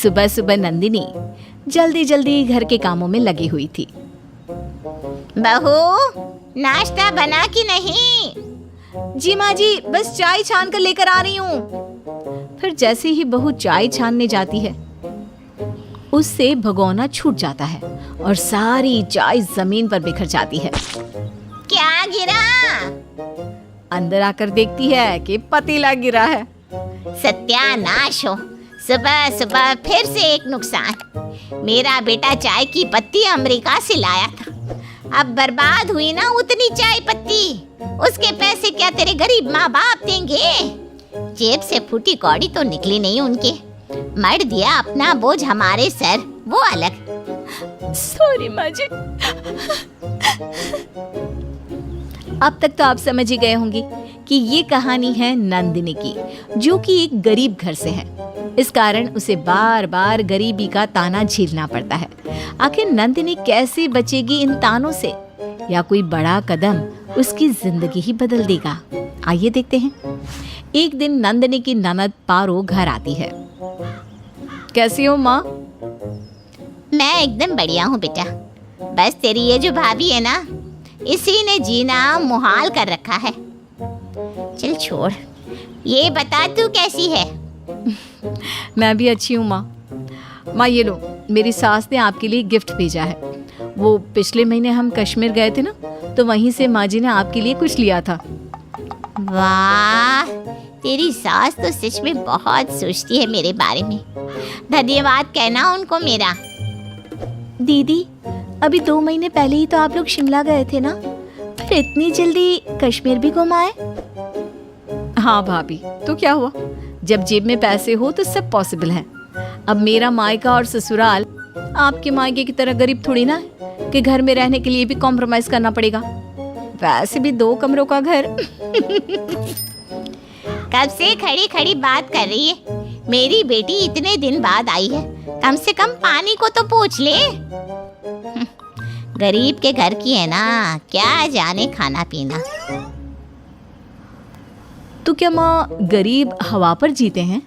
सुबह सुबह नंदिनी जल्दी जल्दी घर के कामों में लगी हुई थी। बहू, नाश्ता बना कि नहीं? जी माँ जी, बस चाय छान कर लेकर आ रही हूँ। फिर जैसे ही बहू चाय छानने जाती है, उससे भगोना छूट जाता है और सारी चाय जमीन पर बिखर जाती है। क्या गिरा? अंदर आकर देखती है कि पतीला गिरा है। सत्यानाश हो, सुबह सुबह फिर से एक नुकसान। मेरा बेटा चाय की पत्ती अमेरिका से लाया था, अब बर्बाद हुई ना उतनी चाय पत्ती। उसके पैसे क्या तेरे गरीब माँ बाप देंगे? जेब से फूटी कौड़ी तो निकली नहीं उनके। मर दिया अपना बोझ हमारे सर, वो अलग। सॉरी माँ जी। अब तक तो आप समझ ही गए होंगे कि ये कहानी है नंदिनी की, जो कि एक गरीब घर से है। इस कारण उसे बार बार गरीबी का ताना झेलना पड़ता है। आखिर नंदिनी कैसे बचेगी इन तानों से, या कोई बड़ा कदम उसकी जिंदगी ही बदल देगा? आइए देखते हैं। एक दिन नंदिनी की ननद पारो घर आती है। कैसी हो माँ? मैं एकदम बढ़िया हूँ बेटा। बस तेरी ये जो भाभी है ना, इसी ने जीना मुहाल कर रखा है। चल छोड़, ये बता तू कैसी है? मैं भी अच्छी हूँ माँ। माँ ये लो, मेरी सास ने आपके लिए गिफ्ट भेजा है। वो पिछले महीने हम कश्मीर गए थे ना, तो वहीं से माँ जी ने आपके लिए कुछ लिया था। वाह, तेरी सास तो सच में बहुत सोचती है मेरे बारे में। धन्यवाद कहना उनको मेरा। दीदी, अभी 2 महीने पहले ही तो आप लोग शिमला गए थे ना, फिर इतनी जल्दी कश्मीर भी घुम आए? हाँ भाभी, तो क्या हुआ, जब जेब में पैसे हो तो सब पॉसिबल है। अब मेरा मायका और ससुराल आपके मायके की तरह गरीब थोड़ी ना है कि घर में रहने के लिए भी कॉम्प्रोमाइज करना पड़ेगा। वैसे भी 2 कमरों का घर। कब से खड़ी खड़ी बात कर रही है? मेरी बेटी इतने दिन बाद आई है, कम से कम पानी को तो पूछ ले। गरीब के घर की है ना, क्या जाने खाना पीना। तो क्या माँ गरीब हवा पर जीते हैं?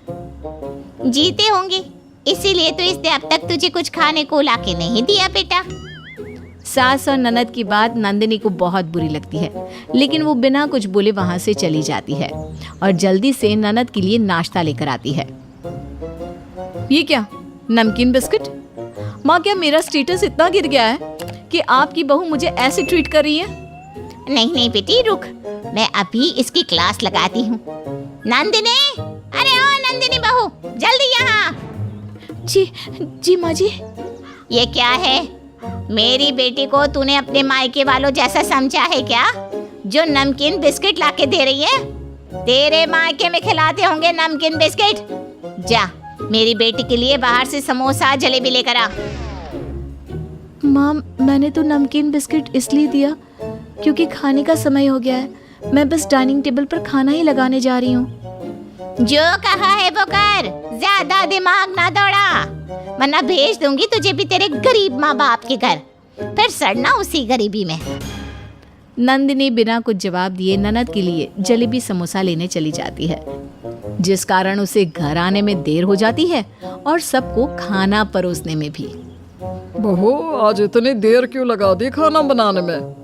जीते होंगे, इसीलिए तो इसने अब तक तुझे कुछ खाने को लाके नहीं दिया बेटा। सास और ननद की बात नंदिनी को बहुत बुरी लगती है, लेकिन वो बिना कुछ बोले वहां से चली जाती है और जल्दी से ननद के लिए नाश्ता लेकर आती है। ये क्या, नमकीन बिस्किट? माँ, क्या मेरा स्टेटस इतना गिर गया है कि आपकी बहू मुझे ऐसे ट्रीट कर रही है? नहीं नहीं बेटी रुक, मैं अभी इसकी क्लास लगाती हूँ। नंदिनी, अरे ओ नंदिनी बहू, जल्दी यहाँ। जी माँ जी। ये क्या है? मेरी बेटी को तूने अपने मायके वालों जैसा समझा है क्या, जो नमकीन बिस्किट लाके दे रही है? तेरे मायके में खिलाते होंगे नमकीन बिस्किट। जा मेरी बेटी के लिए बाहर से समोसा जलेबी लेकर आ। माँ, मैंने तो नमकीन बिस्किट इसलिए दिया क्योंकि खाने का समय हो गया है। मैं बस डाइनिंग टेबल पर खाना ही लगाने जा रही हूँ। जो कहा है वो कर, ज्यादा दिमाग ना दौड़ा, वरना भेज दूंगी तुझे भी तेरे गरीब माँ बाप के घर, फिर सड़ना उसी गरीबी में। नंदिनी बिना कुछ जवाब दिए ननद के लिए जलेबी समोसा लेने चली जाती है, जिस कारण उसे घर आने में देर हो जाती है और सबको खाना परोसने में भी। बहू, आज इतनी देर क्यों लगा दी खाना बनाने में?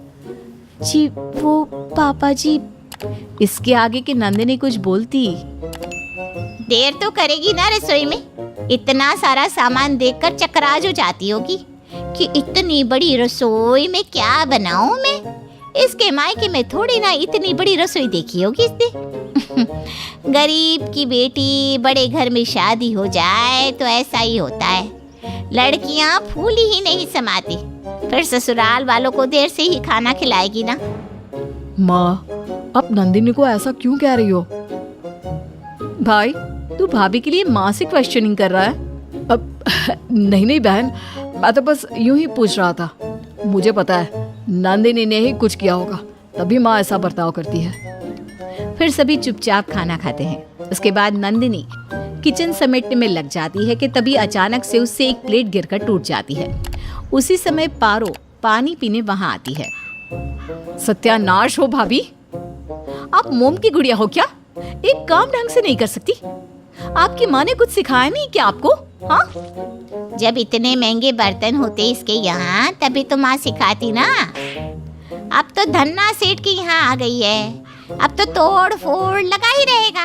जी वो पापा जी। इसके आगे की नंदिनी कुछ बोलती। देर तो करेगी ना रसोई में, इतना सारा सामान देखकर चकराज हो जाती होगी कि इतनी बड़ी रसोई में क्या बनाऊं मैं। इसके मायके में थोड़ी ना इतनी बड़ी रसोई देखी होगी इसने। गरीब की बेटी बड़े घर में शादी हो जाए तो ऐसा ही होता है, लड़कियां फूली ही नहीं समाती, फिर ससुराल वालों को देर से ही खाना खिलाएगी ना। माँ, अब नंदिनी को ऐसा क्यों कह रही हो? भाई, तू भाभी के लिए माँ से क्वेश्चनिंग कर रहा है? अब नहीं बहन, मैं तो बस यूं ही पूछ रहा था। मुझे पता है नंदिनी ने ही कुछ किया होगा, तभी माँ ऐसा बर्ताव करती है। फिर सभी चुपचाप खाना खाते हैं। उसके बाद नंदिनी किचन समेटने में लग जाती है कि तभी अचानक से उससे एक प्लेट गिरकर टूट जाती है। उसी समय पारो पानी पीने वहां आती है। सत्यानाश हो भाभी, आप मोम की गुड़िया हो क्या? एक काम ढंग से नहीं कर सकती? आपकी माँ ने कुछ सिखाया नहीं क्या आपको? हाँ, जब इतने महंगे बर्तन होते इसके यहाँ तभी तो माँ सिखाती ना। अब तो धन्ना सेठ के यहाँ आ गई है, अब तो तोड़ फोड़ लगा ही रहेगा,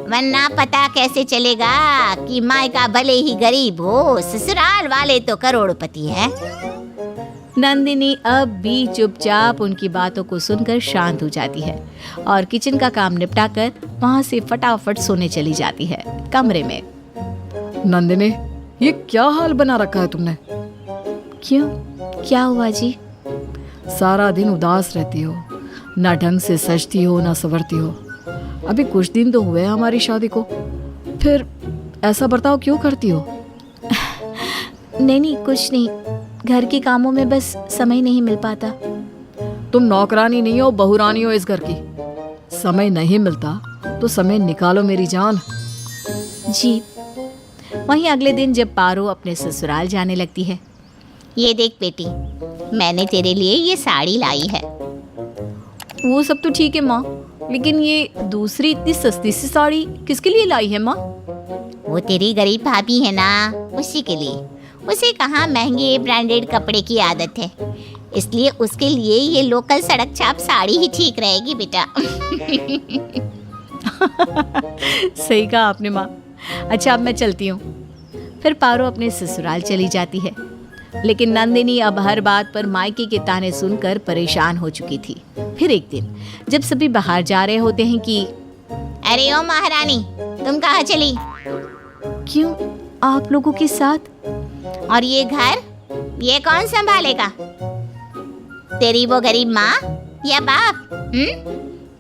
वरना पता कैसे चलेगा कि मायका भले ही गरीब हो, ससुराल वाले तो करोड़पति है। नंदिनी अब भी चुपचाप उनकी बातों को सुनकर शांत हो जाती है और किचन का काम निपटाकर वहां से फटाफट सोने चली जाती है कमरे में। नंदिनी, ये क्या हाल बना रखा है तुमने? क्यों, क्या हुआ जी? सारा दिन उदास रहती हो, ना ढंग से सजती हो ना संवरती हो। अभी कुछ दिन तो हुए हैं हमारी शादी को, फिर ऐसा बर्ताव क्यों करती हो? नहीं, कुछ नहीं, घर के कामों में बस समय नहीं मिल पाता। तुम नौकरानी नहीं हो, बहुरानी हो इस घर की। समय नहीं मिलता तो समय निकालो मेरी जान। जी। वहीं अगले दिन जब पारो अपने ससुराल जाने लगती है। ये देख बेटी, मैंने तेरे लिए ये साड़ी लाई है। वो सब तो ठीक है माँ, लेकिन ये दूसरी इतनी सस्ती सी साड़ी किसके लिए लाई है माँ? वो तेरी गरीब भाभी है ना, उसी के लिए। उसे कहाँ महंगे ब्रांडेड कपड़े की आदत है, इसलिए उसके लिए ये लोकल सड़क छाप साड़ी ही ठीक रहेगी बेटा। सही कहा आपने माँ। अच्छा, अब मैं चलती हूँ। फिर पारो अपने ससुराल चली जाती है, लेकिन नंदिनी अब हर बात पर मायके के ताने सुनकर परेशान हो चुकी थी। फिर एक दिन जब सभी बाहर जा रहे होते हैं कि अरे ओ महारानी, तुम कहाँ चली? क्यों, आप लोगों के साथ? और ये घर, ये कौन संभालेगा? तेरी वो गरीब माँ या बाप?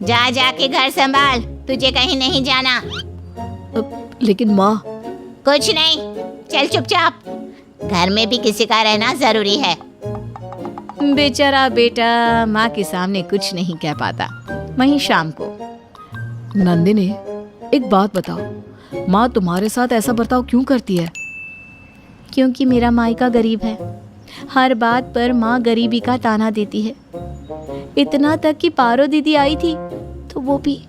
जा जाके घर संभाल, तुझे कहीं नहीं जाना। लेकिन माँ। कुछ नहीं, चल चुपचाप, घर में भी किसी का रहना जरूरी है। बेचारा बेटा माँ के सामने कुछ नहीं कह पाता। वहीं शाम को। नंदिनी, एक बात बताओ, माँ तुम्हारे साथ ऐसा बर्ताव क्यों करती है? क्योंकि मेरा मायका गरीब है। हर बात पर माँ गरीबी का ताना देती है। इतना तक कि पारो दीदी आई थी तो वो भी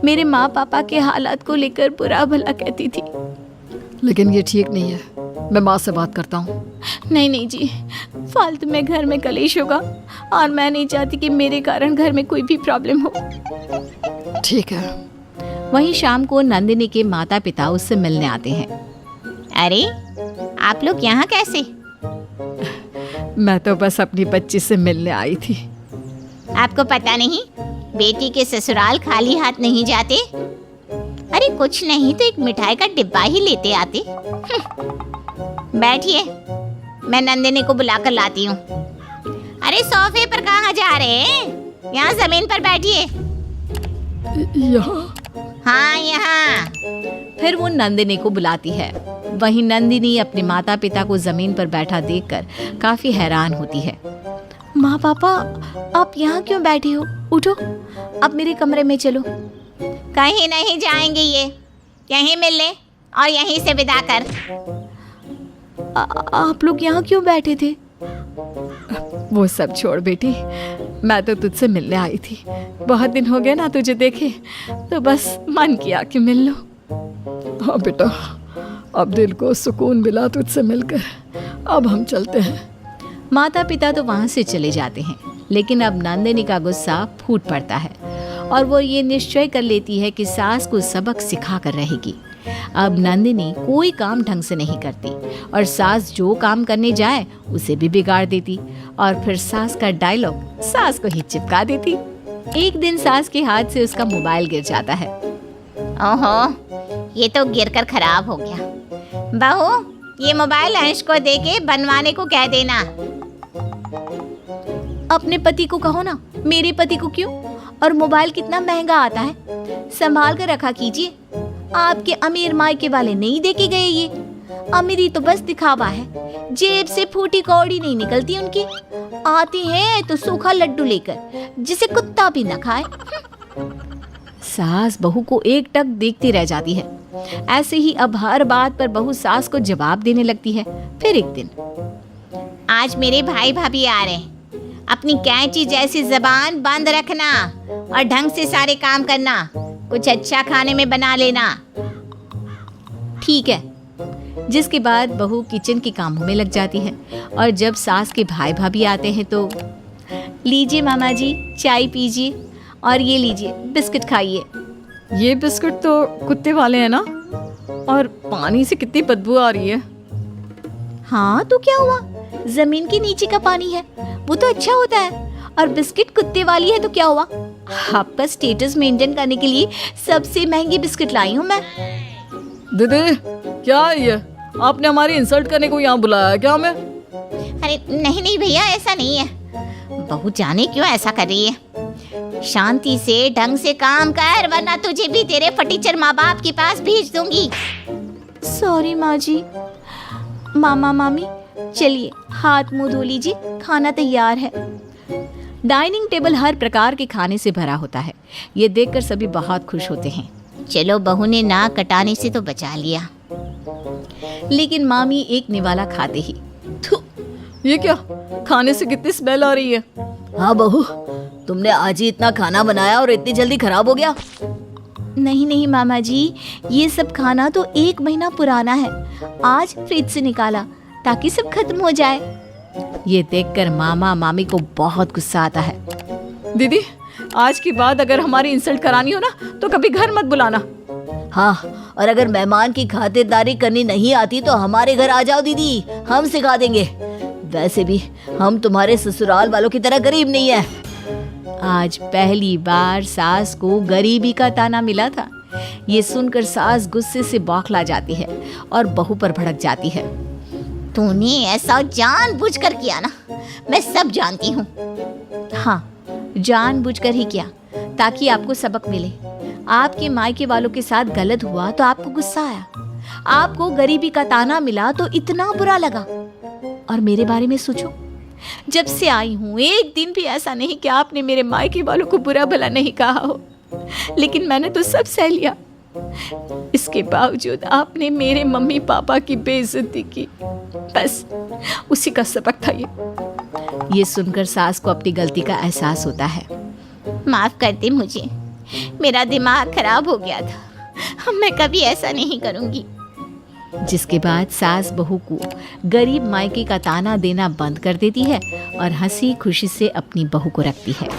मेरे माँ पापा के हालात को लेकर बुरा भला कहती थी। लेकिन ये ठीक नहीं है, मैं माँ से बात करता हूँ। नहीं जी, फालतू में घर में कलेश होगा और मैं नहीं चाहती कि मेरे कारण घर में कोई भी प्रॉब्लम हो। ठीक है। वहीं शाम को नंदिनी के माता पिता उससे मिलने आते हैं। अरे, आप लोग यहाँ कैसे? मैं तो बस अपनी बच्ची से मिलने आई थी। आपको पता नहीं, बेटी के ससुराल खाली हाथ नहीं जाते। अरे कुछ नहीं तो एक मिठाई का डिब्बा ही लेते आते। बैठिए, मैं नंदिनी को बुलाकर लाती हूँ। अरे सोफे पर कहाँ जा रहे हैं? यहाँ जमीन पर बैठिए। यहाँ? हाँ, यहाँ। फिर वो नंदिनी को बुलाती है। वहीं नंदिनी अपने माता पिता को जमीन पर बैठा देखकर काफी हैरान होती है। माँ पापा, आप यहाँ क्यों बैठे हो? उठो, अब मेरे कमरे में चलो। कहीं नहीं जाएंगे, ये यहीं मिल ले और यहीं से विदा कर। आप लोग यहाँ क्यों बैठे थे? वो सब छोड़ बेटी, मैं तो तुझसे मिलने आई थी। बहुत दिन हो गए ना तुझे देखे, तो बस मन किया कि मिल लो। हाँ बेटा, अब दिल को सुकून मिला तुझसे मिलकर। अब हम चलते हैं। माता पिता तो वहाँ से चले जाते हैं, लेकिन अब नंदिनी का गुस्सा फूट पड़ता है और वो ये निश्चय कर लेती है कि सास को सबक सिखा कर रहेगी। अब नंदिनी कोई काम ढंग से नहीं करती और सास जो काम करने जाए उसे भी बिगाड़ देती और फिर सास का डायलॉग सास को ही चिपका देती। एक दिन सास के हाथ से उसका मोबाइल गिर जाता है। ओहो, ये तो गिरकर खराब हो गया। बहू, ये मोबाइल अंश को देके बनवाने को कह देना। अपने पति को कहो ना, मेरे पति को क्यों? और मोबाइल कितना महंगा आता है, संभाल कर रखा कीजिए। आपके अमीर मायके वाले नहीं देके गए ये। अमीरी तो बस दिखावा है, जेब से फूटी कौड़ी नहीं निकलती उनकी। आती है तो सूखा लड्डू लेकर, जिसे कुत्ता भी न खाए। सास बहू को एक टक देखती रह जाती है। ऐसे ही अब हर बात पर बहू सास को जवाब देने लगती है। फिर एक दिन, आज मेरे भाई भाभी आ रहे हैं, अपनी कैंची जैसी जबान बंद रखना और ढंग से सारे काम करना। कुछ अच्छा खाने में बना लेना। ठीक है। जिसके बाद बहू किचन के कामों में लग जाती है। और जब सास के भाई भाभी आते हैं तो लीजिए मामा जी, चाय पीजिए और ये लीजिए बिस्किट खाइए। ये बिस्कुट तो कुत्ते वाले हैं ना, और पानी से कितनी बदबू आ रही है। हाँ तो क्या हुआ, जमीन के नीचे का पानी है, वो तो अच्छा होता है। और बिस्किट कुत्ते वाली है तो क्या हुआ, आपका स्टेटस मेंटेन करने के लिए सबसे महंगी बिस्किट लाई हूँ मैं। दीदी क्या है ये, आपने हमारी इंसल्ट करने को यहाँ बुलाया है क्या हमें? अरे नहीं नहीं भैया, ऐसा नहीं है। बहू जाने क्यों ऐसा कर रही है। शांति से ढंग से काम कर, वरना तुझे भी तेरे फटीचर माँ बाप के पास भेज दूंगी। सॉरी माँ जी। मामा मामी चलिए हाथ मुंह धो लीजिए, खाना तैयार है। डाइनिंग टेबल हर प्रकार के खाने से भरा होता है। ये देखकर सभी बहुत खुश होते हैं। चलो बहू ने नाक कटाने से तो बचा लिया। लेकिन मामी एक निवाला खाते ही, थू, ये क्या, खाने से कितनी स्मेल आ रही है। हाँ बहू, तुमने आज ही इतना खाना बनाया और इतनी जल्दी खराब हो गया। नहीं नहीं मामा जी, ये सब खाना तो 1 महीना पुराना है, आज फ्रिज से निकाला ताकि सब खत्म हो जाए। ये देखकर मामा मामी को बहुत गुस्सा आता है। दीदी आज के बाद अगर हमारी इंसल्ट करानी हो ना तो कभी घर मत बुलाना। हाँ, और अगर मेहमान की खातिरदारी करनी नहीं आती तो हमारे घर आ जाओ दीदी, हम सिखा देंगे। वैसे भी हम तुम्हारे ससुराल वालों की तरह गरीब नहीं है। आज पहली बार सास को गरीबी का ताना मिला था। ये सुनकर सास गुस्से से बौखला जाती है और बहू पर भड़क जाती है। तूने ऐसा जानबूझकर किया ना, मैं सब जानती हूँ। हाँ, जानबूझकर ही किया ताकि आपको सबक मिले। आपके मायके वालों के साथ गलत हुआ तो आपको गुस्सा आया, आपको गरीबी का ताना मिला तो इतना बुरा लगा। और मेरे बारे में सोचो, जब से आई हूँ एक दिन भी ऐसा नहीं कि आपने मेरे मायके वालों को बुरा भला नहीं कहा हो, लेकिन मैंने तो सब सह लिया। इसके बावजूद आपने मेरे मम्मी पापा की बेइज्जती की, बस उसी का सबक था ये। ये सुनकर सास को अपनी गलती का एहसास होता है। माफ कर दे मुझे, मेरा दिमाग खराब हो गया था, मैं कभी ऐसा नहीं करूँगी। जिसके बाद सास बहू को गरीब मायके का ताना देना बंद कर देती है और हंसी खुशी से अपनी बहू को रखती है।